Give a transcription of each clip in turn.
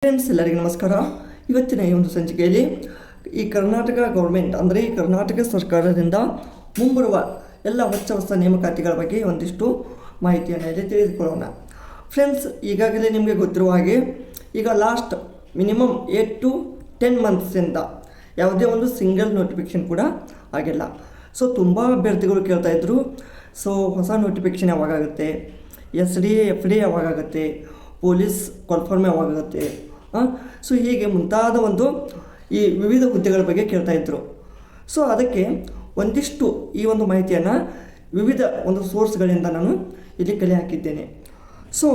Friends, ಎಲ್ಲರಿಗೂ ನಮಸ್ಕಾರ. ಇವತ್ತಿನ ಈ ಒಂದು ಸಂಚಿಕೆಯಲ್ಲಿ ಈ ಕರ್ನಾಟಕ ಗೌರ್ಮೆಂಟ್ ಅಂದರೆ ಈ ಕರ್ನಾಟಕ ಸರ್ಕಾರದಿಂದ ಮುಂಬರುವ ಎಲ್ಲ ಹೊಸ ನೇಮಕಾತಿಗಳ ಬಗ್ಗೆ ಒಂದಿಷ್ಟು ಮಾಹಿತಿಯನ್ನು ಇಲ್ಲಿ ತಿಳಿದುಕೊಳ್ಳೋಣ. ಫ್ರೆಂಡ್ಸ್, ಈಗಾಗಲೇ ನಿಮಗೆ ಗೊತ್ತಿರುವ ಹಾಗೆ ಈಗ ಲಾಸ್ಟ್ ಮಿನಿಮಮ್ 8 to 10 ಮಂತ್ಸಿಂದ ಯಾವುದೇ ಒಂದು ಸಿಂಗಲ್ ನೋಟಿಫಿಕೇಷನ್ ಕೂಡ ಆಗಿಲ್ಲ. ಸೊ ತುಂಬ ಅಭ್ಯರ್ಥಿಗಳು ಕೇಳ್ತಾಯಿದ್ರು, ಸೊ ಹೊಸ ನೋಟಿಫಿಕೇಷನ್ ಯಾವಾಗುತ್ತೆ, SD FD ಯಾವಾಗುತ್ತೆ, ಪೊಲೀಸ್ ಕಾಲ್ಫಾರ್ಮ್ ಯಾವಾಗುತ್ತೆ, ಸೊ ಹೀಗೆ ಮುಂತಾದ ಒಂದು ಈ ವಿವಿಧ ಹುದ್ದೆಗಳ ಬಗ್ಗೆ ಕೇಳ್ತಾಯಿದ್ರು. ಸೊ ಅದಕ್ಕೆ ಒಂದಿಷ್ಟು ಈ ಒಂದು ಮಾಹಿತಿಯನ್ನು ವಿವಿಧ ಒಂದು ಸೋರ್ಸ್ಗಳಿಂದ ನಾನು ಇಲ್ಲಿ ಕಲೆ ಹಾಕಿದ್ದೇನೆ. ಸೊ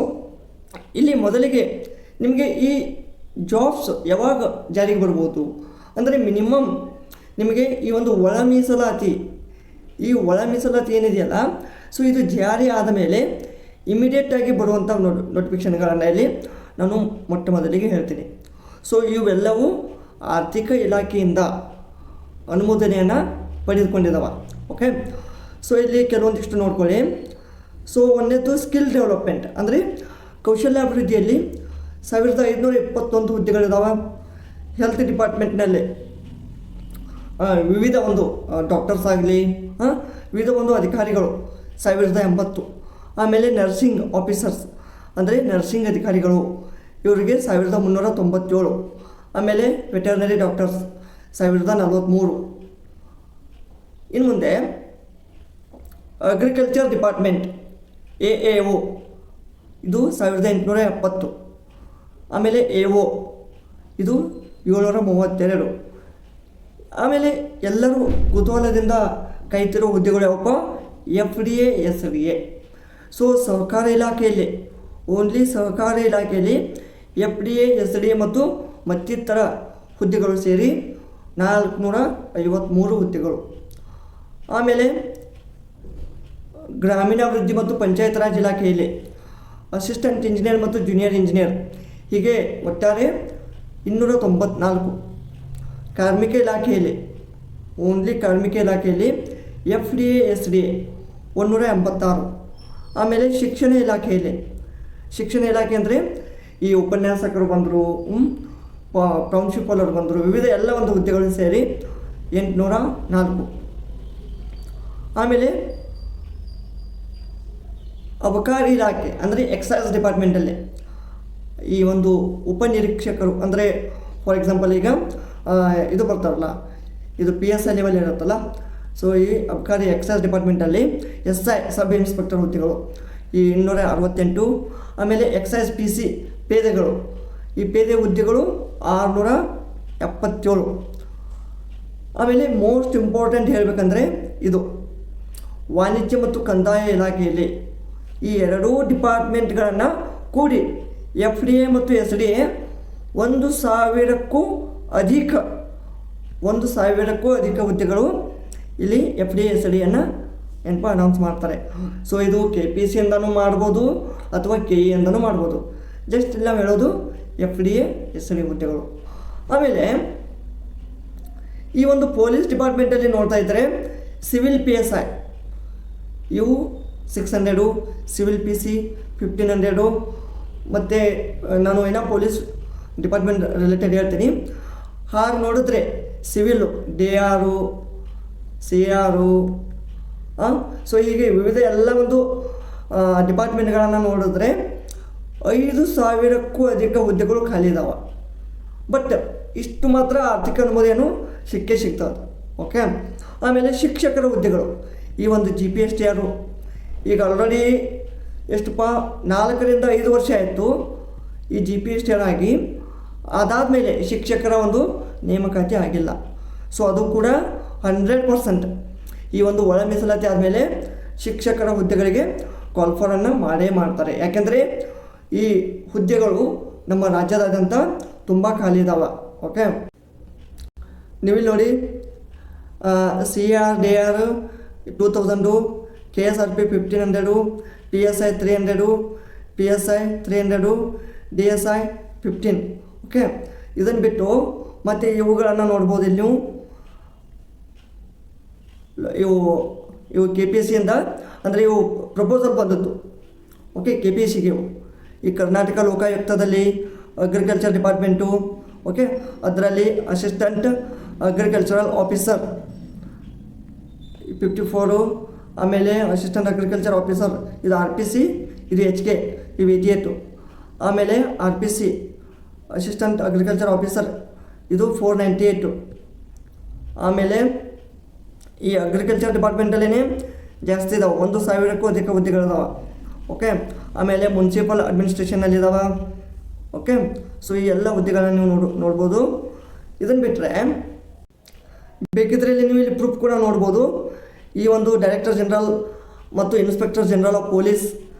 ಇಲ್ಲಿ ಮೊದಲಿಗೆ ನಿಮಗೆ ಈ ಜಾಬ್ಸ್ ಯಾವಾಗ ಜಾರಿಗೆ ಬರ್ಬೋದು ಅಂದರೆ ಮಿನಿಮಮ್ ನಿಮಗೆ ಈ ಒಂದು ಒಳ ಮೀಸಲಾತಿ ಏನಿದೆಯಲ್ಲ, ಸೊ ಇದು ಜಾರಿ ಆದ ಮೇಲೆ ಇಮಿಡಿಯೇಟಾಗಿ ಬರುವಂಥ ನೋಟಿಫಿಕೇಷನ್ಗಳನ್ನು ಇಲ್ಲಿ ನಾನು ಮೊಟ್ಟ ಮೊದಲಿಗೆ ಹೇಳ್ತೀನಿ. ಸೊ ಇವೆಲ್ಲವೂ ಆರ್ಥಿಕ ಇಲಾಖೆಯಿಂದ ಅನುಮೋದನೆಯನ್ನು ಪಡೆದುಕೊಂಡಿದ್ದಾವೆ. ಓಕೆ, ಸೊ ಇಲ್ಲಿ ಕೆಲವೊಂದಿಷ್ಟು ನೋಡ್ಕೊಳ್ಳಿ. ಸೊ ಒಂದನೇದು ಸ್ಕಿಲ್ ಡೆವಲಪ್ಮೆಂಟ್ ಅಂದರೆ ಕೌಶಲ್ಯಾಭಿವೃದ್ಧಿಯಲ್ಲಿ 1521 ಹುದ್ದೆಗಳಿದ್ದಾವೆ. ಹೆಲ್ತ್ ಡಿಪಾರ್ಟ್ಮೆಂಟ್ನಲ್ಲಿ ವಿವಿಧ ಒಂದು ಡಾಕ್ಟರ್ಸ್ ಆಗಲಿ ವಿವಿಧ ಒಂದು ಅಧಿಕಾರಿಗಳು 1080. ಆಮೇಲೆ ನರ್ಸಿಂಗ್ ಆಫೀಸರ್ಸ್ ಅಂದರೆ ನರ್ಸಿಂಗ್ ಅಧಿಕಾರಿಗಳು ಇವರಿಗೆ 1397. ಆಮೇಲೆ ವೆಟರ್ನರಿ ಡಾಕ್ಟರ್ಸ್ 1043. ಇನ್ನು ಮುಂದೆ ಅಗ್ರಿಕಲ್ಚರ್ ಡಿಪಾರ್ಟ್ಮೆಂಟ್ AAO ಇದು 1870. ಆಮೇಲೆ AO ಇದು 732. ಆಮೇಲೆ ಎಲ್ಲರೂ ಕುತೂಹಲದಿಂದ ಕಾಯ್ತಿರೋ ಹುದ್ದೆಗಳು ಯಾವಪ್ಪ, FDA SDA. ಸೊ ಸಹಕಾರ ಇಲಾಖೆಯಲ್ಲಿ ಓನ್ಲಿ ಸಹಕಾರ ಇಲಾಖೆಯಲ್ಲಿ FDA SDA ಮತ್ತು ಮತ್ತಿತರ ಹುದ್ದೆಗಳು ಸೇರಿ 453 ಹುದ್ದೆಗಳು. ಆಮೇಲೆ ಗ್ರಾಮೀಣಾಭಿವೃದ್ಧಿ ಮತ್ತು ಪಂಚಾಯತ್ ರಾಜ್ ಇಲಾಖೆಯಲ್ಲಿ ಅಸಿಸ್ಟೆಂಟ್ ಇಂಜಿನಿಯರ್ ಮತ್ತು ಜೂನಿಯರ್ ಇಂಜಿನಿಯರ್ ಹೀಗೆ ಒಟ್ಟಾರೆ 294. ಕಾರ್ಮಿಕ ಇಲಾಖೆಯಲ್ಲಿ ಓನ್ಲಿ ಕಾರ್ಮಿಕ ಇಲಾಖೆಯಲ್ಲಿ FDA SDA 186. ಆಮೇಲೆ ಶಿಕ್ಷಣ ಇಲಾಖೆ ಅಂದರೆ ಈ ಉಪನ್ಯಾಸಕರು ಬಂದರು, ಪ್ರಾಂಶುಪಾಲರು ಬಂದರು, ವಿವಿಧ ಎಲ್ಲ ಒಂದು ಹುದ್ದೆಗಳು ಸೇರಿ 804. ಆಮೇಲೆ ಅಬಕಾರಿ ಇಲಾಖೆ ಅಂದರೆ ಎಕ್ಸೈಸ್ ಡಿಪಾರ್ಟ್ಮೆಂಟಲ್ಲಿ ಈ ಒಂದು ಉಪನಿರೀಕ್ಷಕರು ಅಂದರೆ ಫಾರ್ ಎಕ್ಸಾಂಪಲ್ ಈಗ ಇದು ಬರ್ತಾರಲ್ಲ, ಇದು PSI ಲೆವೆಲ್ ಇರುತ್ತಲ್ಲ, ಸೊ ಈ ಅಬಕಾರಿ ಎಕ್ಸೈಸ್ ಡಿಪಾರ್ಟ್ಮೆಂಟಲ್ಲಿ SI ಸಬ್ ಇನ್ಸ್ಪೆಕ್ಟರ್ ಹುದ್ದೆಗಳು ಈ 268. ಆಮೇಲೆ ಎಕ್ಸೈಸ್ PC ಪೇದೆಗಳು, ಈ ಪೇದೆ ಹುದ್ದೆಗಳು 677. ಆಮೇಲೆ ಮೋಸ್ಟ್ ಇಂಪಾರ್ಟೆಂಟ್ ಹೇಳಬೇಕಂದ್ರೆ ಇದು ವಾಣಿಜ್ಯ ಮತ್ತು ಕಂದಾಯ ಇಲಾಖೆಯಲ್ಲಿ ಈ ಎರಡೂ ಡಿಪಾರ್ಟ್ಮೆಂಟ್ಗಳನ್ನು ಕೂಡಿ FDA ಮತ್ತು SDA 1000ಕ್ಕೂ ಅಧಿಕ ಹುದ್ದೆಗಳು ಇಲ್ಲಿ FDA SDAಯನ್ನು ಅನೌನ್ಸ್ ಮಾಡ್ತಾರೆ. ಸೊ ಇದು KPSCಯಿಂದನೂ ಮಾಡ್ಬೋದು ಅಥವಾ KE ಇಂದನೂ ಮಾಡ್ಬೋದು. ಜಸ್ಟ್ ಇಲ್ಲ ಹೇಳೋದು FDA SDA ಹುದ್ದೆಗಳು. ಆಮೇಲೆ ಈ ಒಂದು ಪೊಲೀಸ್ ಡಿಪಾರ್ಟ್ಮೆಂಟಲ್ಲಿ ನೋಡ್ತಾ ಇದ್ದರೆ ಸಿವಿಲ್ PSI ಇವು 600, ಸಿವಿಲ್ PC 1500. ಮತ್ತು ನಾನು ಪೊಲೀಸ್ ಡಿಪಾರ್ಟ್ಮೆಂಟ್ ರಿಲೇಟೆಡ್ ಹೇಳ್ತೀನಿ. ಹಾಗೆ ನೋಡಿದ್ರೆ ಸಿವಿಲ್ಲು DR, CR, ಸೊ ಹೀಗೆ ವಿವಿಧ ಎಲ್ಲ ಒಂದು ಡಿಪಾರ್ಟ್ಮೆಂಟ್ಗಳನ್ನು ನೋಡಿದ್ರೆ 5000ಕ್ಕೂ ಅಧಿಕ ಹುದ್ದೆಗಳು ಖಾಲಿ ಇದ್ದಾವೆ. ಬಟ್ ಇಷ್ಟು ಮಾತ್ರ ಆರ್ಥಿಕ ಅನುಮೋದನೆಯನ್ನು ಸಿಗ್ತದೆ. ಓಕೆ, ಆಮೇಲೆ ಶಿಕ್ಷಕರ ಹುದ್ದೆಗಳು ಈ ಒಂದು GPSTR ಈಗ ಆಲ್ರೆಡಿ ಎಷ್ಟಪ್ಪ 4 ರಿಂದ 5 ವರ್ಷ ಆಯಿತು ಈ GPSTR ಆಗಿ. ಅದಾದಮೇಲೆ ಶಿಕ್ಷಕರ ಒಂದು ನೇಮಕಾತಿ ಆಗಿಲ್ಲ. ಸೊ ಅದು ಕೂಡ 100% ಈ ಒಂದು ಒಳ ಮೀಸಲಾತಿ ಆದಮೇಲೆ ಶಿಕ್ಷಕರ ಹುದ್ದೆಗಳಿಗೆ ಕಾಲ್ಫಾರನ್ನು ಮಾಡ್ತಾರೆ. ಯಾಕೆಂದರೆ ಈ ಹುದ್ದೆಗಳು ನಮ್ಮ ರಾಜ್ಯದಾದ್ಯಂತ ತುಂಬ ಖಾಲಿ ಇದ್ದಾವೆ. ಓಕೆ, ನೀವಿಲ್ಲಿ ನೋಡಿ CR DR 2000, KSRP 1500, PSI 300, PSI 300, DSI 15. Okay, ಇದನ್ನು ಬಿಟ್ಟು ಮತ್ತು ಇವುಗಳನ್ನು ನೋಡ್ಬೋದು ಇಲ್ಲಿ ನೀವು. ಇವು KPSCಯಿಂದ ಅಂದರೆ ಇವು ಪ್ರಪೋಸಲ್ ಬಂದದ್ದು. ಓಕೆ, KPSCಗೆ ಈ ಕರ್ನಾಟಕ ಲೋಕಾಯುಕ್ತದಲ್ಲಿ ಅಗ್ರಿಕಲ್ಚರ್ ಡಿಪಾರ್ಟ್ಮೆಂಟು. ಓಕೆ, ಅದರಲ್ಲಿ ಅಸಿಸ್ಟೆಂಟ್ ಅಗ್ರಿಕಲ್ಚರಲ್ ಆಫೀಸರ್ 54, ಆಮೇಲೆ ಅಸಿಸ್ಟೆಂಟ್ ಅಗ್ರಿಕಲ್ಚರ್ ಆಫೀಸರ್ ಇದು RPC, ಇದು HK, ಇವು 88. ಆಮೇಲೆ RPC ಅಸಿಸ್ಟೆಂಟ್ ಅಗ್ರಿಕಲ್ಚರ್ ಆಫೀಸರ್ ಇದು 498. ಆಮೇಲೆ ಈ ಅಗ್ರಿಕಲ್ಚರ್ ಡಿಪಾರ್ಟ್ಮೆಂಟಲ್ಲೇ ಜಾಸ್ತಿ ಇದಾವೆ, 1000ಕ್ಕೂ ಅಧಿಕ ಹುದ್ದೆಗಳಿದಾವೆ. ಓಕೆ, ಆಮೇಲೆ ಮುನ್ಸಿಪಲ್ ಅಡ್ಮಿನಿಸ್ಟ್ರೇಷನಲ್ಲಿದ್ದಾವೆ. ಓಕೆ, ಸೊ ಈ ಎಲ್ಲ ಹುದ್ದೆಗಳನ್ನು ನೀವು ನೋಡ್ಬೋದು. ಇದನ್ನು ಬಿಟ್ಟರೆ ಬೇಕಿದ್ರೆ ನೀವು ಇಲ್ಲಿ ಪ್ರೂಫ್ ಕೂಡ ನೋಡ್ಬೋದು. ಈ ಒಂದು ಡೈರೆಕ್ಟರ್ ಜನರಲ್ ಮತ್ತು ಇನ್ಸ್ಪೆಕ್ಟರ್ ಜನರಲ್ ಆಫ್ ಪೊಲೀಸ್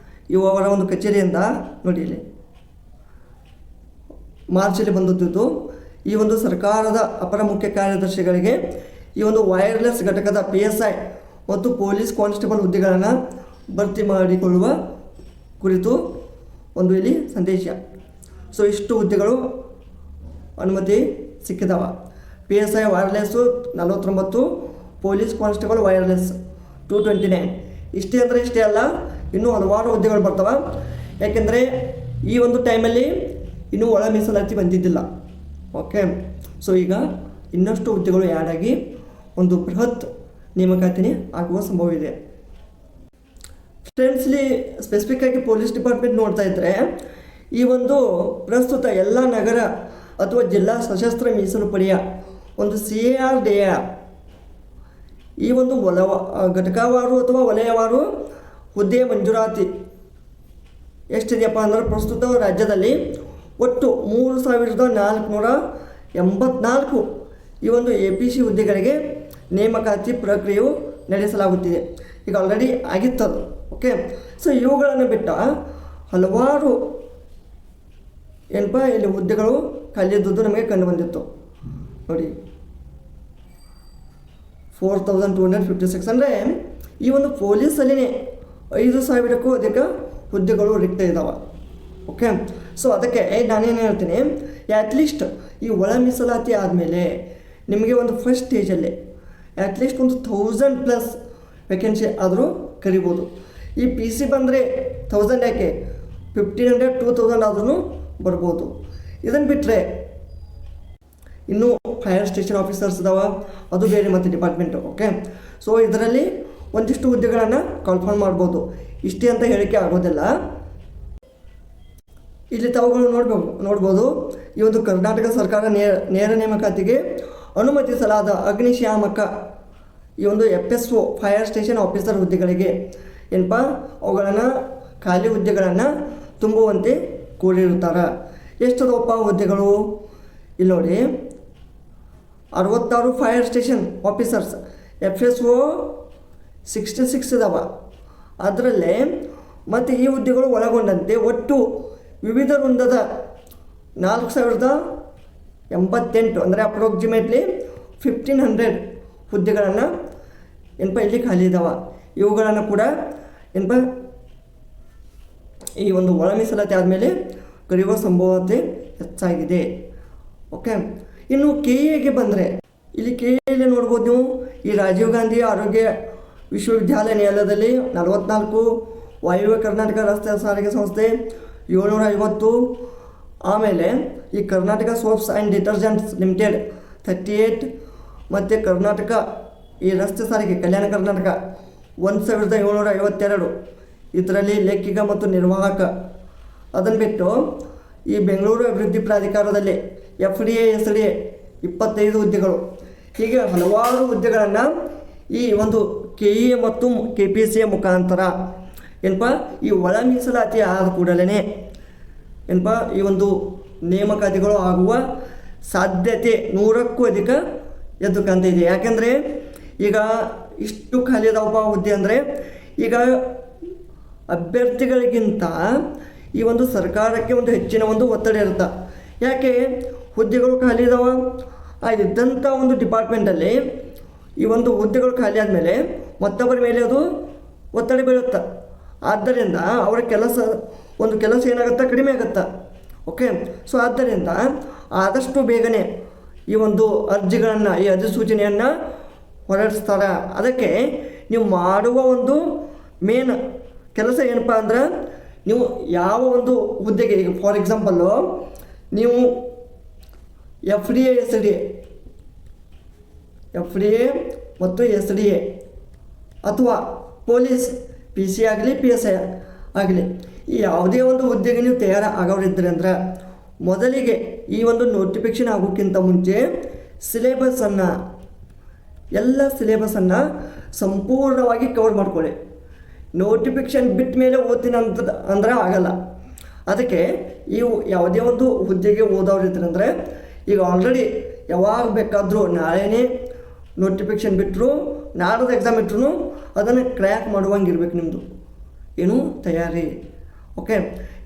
ಇವರ ಒಂದು ಕಚೇರಿಯಿಂದ ನೋಡಿ ಇಲ್ಲಿ ಮಾರ್ಚಲ್ಲಿ ಬಂದಿದ್ದು. ಈ ಒಂದು ಸರ್ಕಾರದ ಅಪರ ಮುಖ್ಯ ಕಾರ್ಯದರ್ಶಿಗಳಿಗೆ ಈ ಒಂದು ವೈರ್ಲೆಸ್ ಘಟಕದ PSI ಮತ್ತು ಪೊಲೀಸ್ ಕಾನ್ಸ್ಟೇಬಲ್ ಹುದ್ದೆಗಳನ್ನು ಭರ್ತಿ ಮಾಡಿಕೊಳ್ಳುವ ಕುರಿತು ಒಂದು ಇಲ್ಲಿ ಸಂದೇಶ. ಸೊ ಇಷ್ಟು ಹುದ್ದೆಗಳು ಅನುಮತಿ ಸಿಕ್ಕಿದಾವ. PSI wireless 49, police constable wireless 229. ಇಷ್ಟೇ ಅಂದರೆ ಇಷ್ಟೇ ಅಲ್ಲ, ಇನ್ನೂ ಹಲವಾರು ಹುದ್ದೆಗಳು ಬರ್ತವೆ. ಯಾಕೆಂದರೆ ಈ ಒಂದು ಟೈಮಲ್ಲಿ ಇನ್ನೂ ಒಳ ಮೀಸಲಾತಿ ಬಂದಿದ್ದಿಲ್ಲ. ಓಕೆ, ಸೊ ಈಗ ಇನ್ನಷ್ಟು ಹುದ್ದೆಗಳು ಆ್ಯಡ್ ಆಗಿ ಒಂದು ಬೃಹತ್ ನೇಮಕಾತಿ ಆಗುವ ಸಂಭವ ಇದೆ. ಫ್ರೆಂಡ್ಸ್ಲಿ ಸ್ಪೆಸಿಫಿಕ್ಕಾಗಿ ಪೊಲೀಸ್ ಡಿಪಾರ್ಟ್ಮೆಂಟ್ ನೋಡ್ತಾ ಇದ್ದರೆ ಈ ಒಂದು ಪ್ರಸ್ತುತ ಎಲ್ಲ ನಗರ ಅಥವಾ ಜಿಲ್ಲಾ ಸಶಸ್ತ್ರ ಮೀಸಲು ಪಡೆಯ ಒಂದು CARDA ಈ ಒಂದು ಘಟಕವಾರು ಅಥವಾ ವಲಯವಾರು ಹುದ್ದೆ ಮಂಜೂರಾತಿ ಎಷ್ಟಿದೆಯಪ್ಪ ಅಂದ್ರೆ ಪ್ರಸ್ತುತ ರಾಜ್ಯದಲ್ಲಿ ಒಟ್ಟು 3484 ಈ ಒಂದು APC ಹುದ್ದೆಗಳಿಗೆ ನೇಮಕಾತಿ ಪ್ರಕ್ರಿಯೆಯು ನಡೆಸಲಾಗುತ್ತಿದೆ. ಈಗ ಆಲ್ರೆಡಿ ಆಗಿತ್ತದು. ಓಕೆ, ಸೊ ಇವುಗಳನ್ನು ಬಿಟ್ಟ ಹಲವಾರು ಏನಪ್ಪ ಇಲ್ಲಿ ಹುದ್ದೆಗಳು ಖಾಲಿಯಿದ್ದದ್ದು ನಮಗೆ ಕಂಡು ಬಂದಿತ್ತು ನೋಡಿ. 4256 ಅಂದರೆ ಈ ಒಂದು ಪೊಲೀಸಲ್ಲಿನೇ 5000ಕ್ಕೂ ಅಧಿಕ ಹುದ್ದೆಗಳು ರಿಕ್ತ ಇದ್ದಾವೆ. ಓಕೆ, ಸೊ ಅದಕ್ಕೆ ನಾನೇನು ಹೇಳ್ತೀನಿ, ಅಟ್ಲೀಸ್ಟ್ ಈ ಒಳ ಮೀಸಲಾತಿ ಆದಮೇಲೆ ನಿಮಗೆ ಒಂದು ಫಸ್ಟ್ ಸ್ಟೇಜಲ್ಲಿ ಅಟ್ಲೀಸ್ಟ್ ಒಂದು 1000+ ವೇಕೆನ್ಸಿ ಆದರೂ ಕರಿಬೋದು. ಈ PC ಬಂದರೆ 1000 ಯಾಕೆ 1500 2000 ಆದ್ರೂ ಬರ್ಬೋದು. ಇದನ್ನು ಬಿಟ್ಟರೆ ಇನ್ನೂ ಫೈರ್ ಸ್ಟೇಷನ್ ಆಫೀಸರ್ಸ್ ಇದಾವೆ, ಅದು ಬೇರೆ ಮತ್ತು ಡಿಪಾರ್ಟ್ಮೆಂಟು. ಓಕೆ, ಸೊ ಇದರಲ್ಲಿ ಒಂದಿಷ್ಟು ಹುದ್ದೆಗಳನ್ನು ಕನ್ಫರ್ಮ್ ಮಾಡ್ಬೋದು. ಇಷ್ಟೇ ಅಂತ ಹೇಳಿಕೆ ಆಗೋದಿಲ್ಲ. ಇಲ್ಲಿ ತಾವುಗಳು ನೋಡ್ಬೋದು ಈ ಒಂದು ಕರ್ನಾಟಕ ಸರ್ಕಾರ ನೇರ ನೇಮಕಾತಿಗೆ ಅನುಮತಿಸಲಾದ ಅಗ್ನಿಶಾಮಕ ಈ ಒಂದು FSO ಫೈರ್ ಸ್ಟೇಷನ್ ಆಫೀಸರ್ ಹುದ್ದೆಗಳಿಗೆ ಏನಪ್ಪ ಅವುಗಳನ್ನು ಖಾಲಿ ಹುದ್ದೆಗಳನ್ನು ತುಂಬುವಂತೆ ಕೋರಿರುತ್ತಾರೆ. ಎಷ್ಟದವಪ್ಪ ಹುದ್ದೆಗಳು ಇಲ್ಲಿ ನೋಡಿ, 66 ಫೈರ್ ಸ್ಟೇಷನ್ ಆಫೀಸರ್ಸ್ FSO 66 ಇದಾವೆ. ಅದರಲ್ಲೇ ಮತ್ತು ಈ ಹುದ್ದೆಗಳು ಒಳಗೊಂಡಂತೆ ಒಟ್ಟು ವಿವಿಧ ವೃಂದದ 4088 ಅಂದರೆ ಅಪ್ರಾಕ್ಸಿಮೇಟ್ಲಿ 1500 ಹುದ್ದೆಗಳನ್ನು ಏನಪ್ಪ ಇಲ್ಲಿ ಖಾಲಿ ಇದ್ದಾವೆ. ಇವುಗಳನ್ನು ಕೂಡ ಏನಪ್ಪ ಈ ಒಂದು ಒಳ ಮೀಸಲಾತಿ ಆದಮೇಲೆ ಕರೆಯುವ ಸಂಭವತೆ ಹೆಚ್ಚಾಗಿದೆ. ಓಕೆ, ಇನ್ನು KAಗೆ ಬಂದರೆ ಇಲ್ಲಿ KAಯಲ್ಲಿ ನೋಡ್ಬೋದು ನೀವು, ಈ ರಾಜೀವ್ ಗಾಂಧಿ ಆರೋಗ್ಯ ವಿಶ್ವವಿದ್ಯಾಲಯದಲ್ಲಿ 44, ವಾಯುವ್ಯ ಕರ್ನಾಟಕ ರಸ್ತೆ ಸಾರಿಗೆ ಸಂಸ್ಥೆ 750, ಆಮೇಲೆ ಈ Karnataka soaps and detergents limited 38, ಮತ್ತು ಕರ್ನಾಟಕ ಈ ರಸ್ತೆ ಸಾರಿಗೆ ಕಲ್ಯಾಣ ಕರ್ನಾಟಕ 1752, ಇದರಲ್ಲಿ ಲೇಖಿಕ ಮತ್ತು ನಿರ್ವಾಹಕ. ಅದನ್ನು ಬಿಟ್ಟು ಈ ಬೆಂಗಳೂರು ಅಭಿವೃದ್ಧಿ ಪ್ರಾಧಿಕಾರದಲ್ಲಿ FDA SDA 25 ಹುದ್ದೆಗಳು. ಹೀಗೆ ಹಲವಾರು ಹುದ್ದೆಗಳನ್ನು ಈ ಒಂದು KA ಮತ್ತು KPCಯ ಮುಖಾಂತರ ಏನಪ್ಪ ಈ ಒಳ ಮೀಸಲಾತಿ ಆದ ಕೂಡಲೇ ಏನಪ್ಪ ಈ ಒಂದು ನೇಮಕಾತಿಗಳು ಆಗುವ ಸಾಧ್ಯತೆ 100ಕ್ಕೂ ಅಧಿಕ ಎದ್ದು ಕಾಣ್ತಾ ಇದೆ. ಯಾಕೆಂದರೆ ಈಗ ಇಷ್ಟು ಖಾಲಿ ಅದಾವಪ್ಪ ಹುದ್ದೆ ಅಂದರೆ ಈಗ ಅಭ್ಯರ್ಥಿಗಳಿಗಿಂತ ಈ ಒಂದು ಸರ್ಕಾರಕ್ಕೆ ಒಂದು ಹೆಚ್ಚಿನ ಒಂದು ಒತ್ತಡ ಇರುತ್ತೆ. ಯಾಕೆ ಹುದ್ದೆಗಳು ಖಾಲಿ ಇದಾವೆ, ಆ ಇದ್ದಂಥ ಒಂದು ಡಿಪಾರ್ಟ್ಮೆಂಟಲ್ಲಿ ಈ ಒಂದು ಹುದ್ದೆಗಳು ಖಾಲಿ ಆದಮೇಲೆ ಮತ್ತೊಬ್ಬರ ಮೇಲೆ ಅದು ಒತ್ತಡ ಬೀಳುತ್ತೆ. ಆದ್ದರಿಂದ ಅವರ ಕೆಲಸ ಏನಾಗುತ್ತೆ, ಕಡಿಮೆ ಆಗುತ್ತೆ. ಓಕೆ, ಸೊ ಆದ್ದರಿಂದ ಆದಷ್ಟು ಬೇಗನೆ ಈ ಒಂದು ಅರ್ಜಿಗಳನ್ನು ಈ ಅಧಿಸೂಚನೆಯನ್ನು ಹೊರಡಿಸ್ತಾರೆ. ಅದಕ್ಕೆ ನೀವು ಮಾಡುವ ಒಂದು ಮೇನ್ ಕೆಲಸ ಏನಪ್ಪ ಅಂದ್ರೆ ನೀವು ಯಾವ ಒಂದು ಹುದ್ದೆಗೆ ಈಗ ಫಾರ್ ಎಕ್ಸಾಂಪಲ್ಲು ನೀವು FDA SDA ಮತ್ತು SDA ಅಥವಾ ಪೊಲೀಸ್ PC ಆಗಲಿ PSI ಆಗಲಿ ಈ ಯಾವುದೇ ಒಂದು ಹುದ್ದೆಗೆ ನೀವು ತಯಾರಾಗೋರಿದ್ದರೆ ಅಂದ್ರೆ ಮೊದಲಿಗೆ ಈ ಒಂದು ನೋಟಿಫಿಕೇಷನ್ ಆಗೋಕ್ಕಿಂತ ಮುಂಚೆ ಎಲ್ಲ ಸಿಲೆಬಸನ್ನು ಸಂಪೂರ್ಣವಾಗಿ ಕವರ್ ಮಾಡ್ಕೊಳ್ಳಿ. ನೋಟಿಫಿಕೇಷನ್ ಬಿಟ್ಟ ಮೇಲೆ ಓದ್ತೀನಿ ಅಂದ್ರೆ ಆಗಲ್ಲ. ಅದಕ್ಕೆ ನೀವು ಯಾವುದೇ ಒಂದು ಹುದ್ದೆಗೆ ಓದೋರಿದ್ರೆ ಅಂದರೆ ಈಗ ಆಲ್ರೆಡಿ ಯಾವಾಗ ಬೇಕಾದರೂ ನಾಳೆನೇ ನೋಟಿಫಿಕೇಷನ್ ಬಿಟ್ಟರು ನಾಡ್ದು ಎಕ್ಸಾಮ್ ಇಟ್ಟರು ಅದನ್ನು ಕ್ರ್ಯಾಕ್ ಮಾಡುವಂಗಿರ್ಬೇಕು ನಿಮ್ಮದು ಏನು ತಯಾರಿ. ಓಕೆ,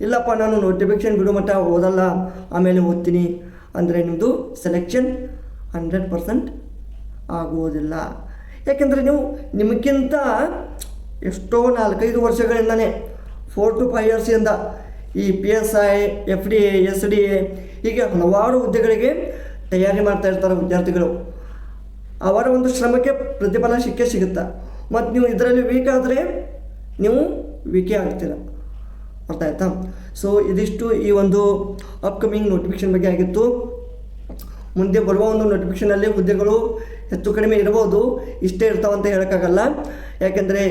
ಇಲ್ಲಪ್ಪ ನಾನು ನೋಟಿಫಿಕೇಷನ್ ಬಿಡೋ ಮಟ್ಟ ಓದಲ್ಲ ಆಮೇಲೆ ಓದ್ತೀನಿ ಅಂದರೆ ನಿಮ್ಮದು ಸೆಲೆಕ್ಷನ್ 100% ಆಗುವುದಿಲ್ಲ. ಯಾಕೆಂದರೆ ನೀವು ನಿಮಗಿಂತ ಎಷ್ಟೋ 4-5 ವರ್ಷಗಳಿಂದನೇ 4 to 5 yearsಯಿಂದ ಈ PSI FDA SDA ಹೀಗೆ ಹಲವಾರು ಹುದ್ದೆಗಳಿಗೆ ತಯಾರಿ ಮಾಡ್ತಾ ಇರ್ತಾರೆ ವಿದ್ಯಾರ್ಥಿಗಳು. ಅವರ ಒಂದು ಶ್ರಮಕ್ಕೆ ಪ್ರತಿಫಲ ಸಿಗುತ್ತೆ. ಮತ್ತು ನೀವು ಇದರಲ್ಲಿ ವೀಕ್ ಆದರೆ ನೀವು ವೀಕೇ ಆಗ್ತೀರ. ಅರ್ಥ ಆಯ್ತಾ? ಸೊ ಇದಿಷ್ಟು ಈ ಒಂದು ಅಪ್ಕಮಿಂಗ್ ನೋಟಿಫಿಕೇಷನ್ ಬಗ್ಗೆ ಆಗಿತ್ತು. ಮುಂದೆ ಬರುವ ಒಂದು ನೋಟಿಫಿಕೇಷನಲ್ಲಿ ಹುದ್ದೆಗಳು ಹೆಚ್ಚು ಕಡಿಮೆ ಇರ್ಬೋದು, ಇಷ್ಟೇ ಇರ್ತಾವಂತ ಹೇಳೋಕ್ಕಾಗಲ್ಲ. ಯಾಕೆಂದರೆ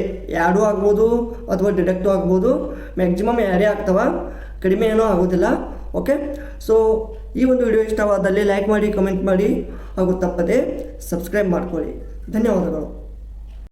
ಆ್ಯಡೂ ಆಗ್ಬೋದು ಅಥವಾ ಡಿಡಕ್ಟು ಆಗ್ಬೋದು. ಮ್ಯಾಕ್ಸಿಮಮ್ ಯಾರೇ ಆಗ್ತಾವ, ಕಡಿಮೆ ಏನೂ ಆಗೋದಿಲ್ಲ. ಓಕೆ, ಸೊ ಈ ಒಂದು ವಿಡಿಯೋ ಇಷ್ಟವಾದಲ್ಲಿ ಲೈಕ್ ಮಾಡಿ, ಕಮೆಂಟ್ ಮಾಡಿ ಹಾಗೂ ತಪ್ಪದೆ ಸಬ್ಸ್ಕ್ರೈಬ್ ಮಾಡ್ಕೊಳ್ಳಿ. ಧನ್ಯವಾದಗಳು.